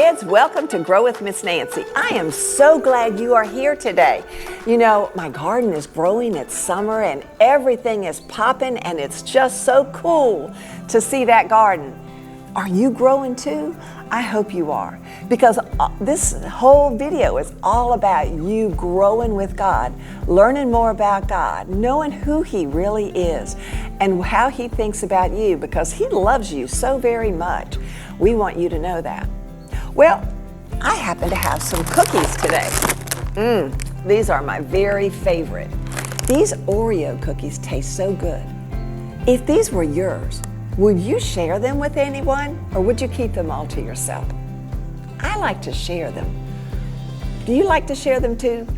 kids, welcome to Grow with Miss Nancy. I am so glad you are here today. You know, my garden is growing, it's summer and everything is popping and it's just so cool to see that garden. Are you growing too? I hope you are, because this whole video is all about you growing with God, learning more about God, knowing who He really is and how He thinks about you, because He loves you so very much. We want you to know that. Well, I happen to have some cookies today. These are my very favorite. These Oreo cookies taste so good. If these were yours, would you share them with anyone, or would you keep them all to yourself? I like to share them. Do you like to share them too?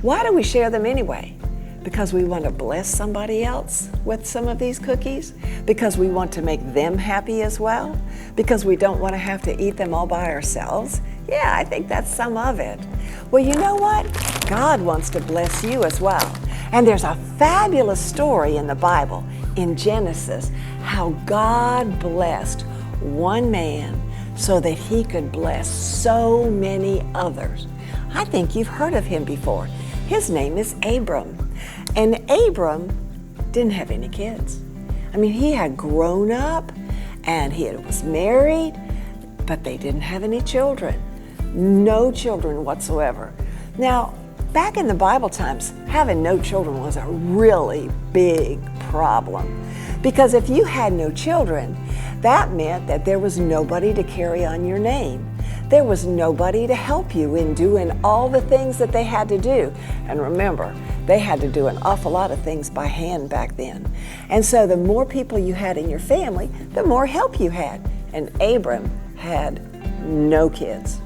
Why do we share them anyway? Because we want to bless somebody else with some of these cookies? Because we want to make them happy as well? Because we don't want to have to eat them all by ourselves? Yeah, I think that's some of it. Well, you know what? God wants to bless you as well. And there's a fabulous story in the Bible, in Genesis, how God blessed one man so that he could bless so many others. I think you've heard of him before. His name is Abram. And Abram didn't have any kids. I mean, he had grown up and he was married, but they didn't have any children. No children whatsoever. Now, back in the Bible times, having no children was a really big problem. Because if you had no children, that meant that there was nobody to carry on your name. There was nobody to help you in doing all the things that they had to do. And remember, they had to do an awful lot of things by hand back then. And so the more people you had in your family, the more help you had. And Abram had no kids.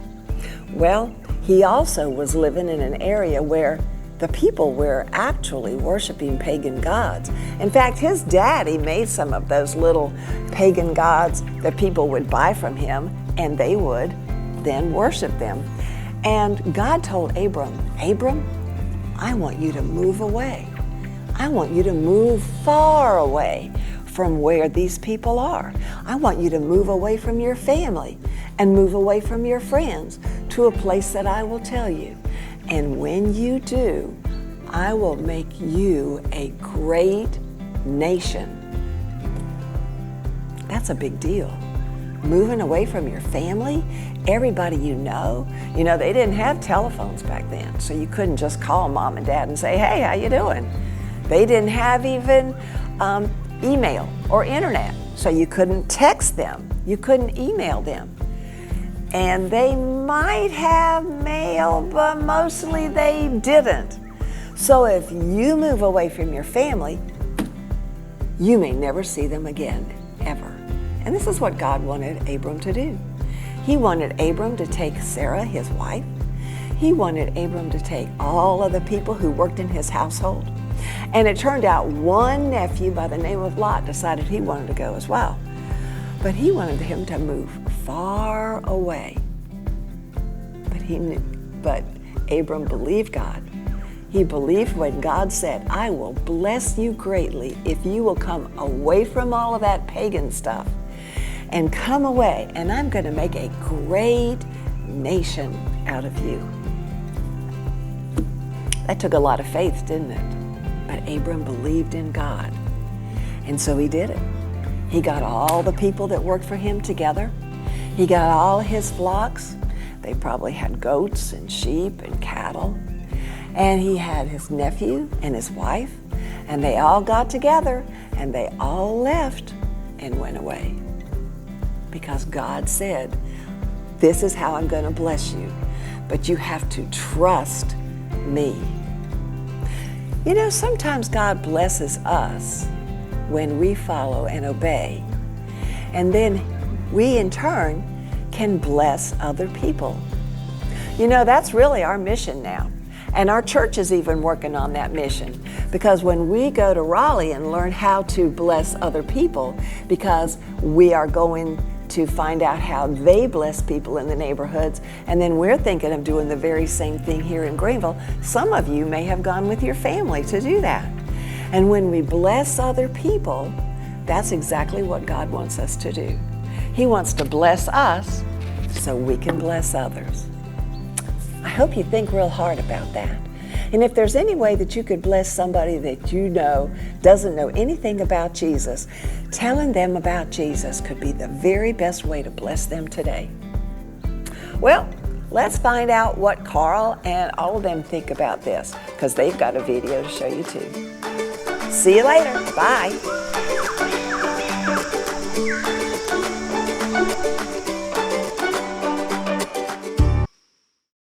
Well, he also was living in an area where the people were actually worshiping pagan gods. In fact, his daddy made some of those little pagan gods that people would buy from him, and they would then worship them. And God told Abram, I want you to move away. I want you to move far away from where these people are. I want you to move away from your family and move away from your friends to a place that I will tell you. And when you do, I will make you a great nation. That's a big deal. Moving away from your family, everybody you know. You know, they didn't have telephones back then, so you couldn't just call mom and dad and say, hey, how you doing? They didn't have even email or internet, so you couldn't text them. You couldn't email them. And they might have mail, but mostly they didn't. So if you move away from your family, you may never see them again, ever. And this is what God wanted Abram to do. He wanted Abram to take Sarah, his wife. He wanted Abram to take all of the people who worked in his household. And it turned out one nephew by the name of Lot decided he wanted to go as well. But he wanted him to move far away. But Abram believed God. He believed when God said, I will bless you greatly if you will come away from all of that pagan stuff and come away, and I'm going to make a great nation out of you. That took a lot of faith, didn't it? But Abram believed in God. And so he did it. He got all the people that worked for him together. He got all his flocks. They probably had goats and sheep and cattle. And he had his nephew and his wife, and they all got together and they all left and went away. Because God said, this is how I'm going to bless you, but you have to trust me. You know, sometimes God blesses us when we follow and obey. And then we in turn can bless other people. You know, that's really our mission now. And our church is even working on that mission, because when we go to Raleigh and learn how to bless other people, because we are going to find out how they bless people in the neighborhoods, and then we're thinking of doing the very same thing here in Greenville. Some of you may have gone with your family to do that. And when we bless other people, that's exactly what God wants us to do. He wants to bless us so we can bless others. I hope you think real hard about that. And if there's any way that you could bless somebody that you know doesn't know anything about Jesus, telling them about Jesus could be the very best way to bless them today. Well, let's find out what Carl and all of them think about this, because they've got a video to show you too. See you later. Bye.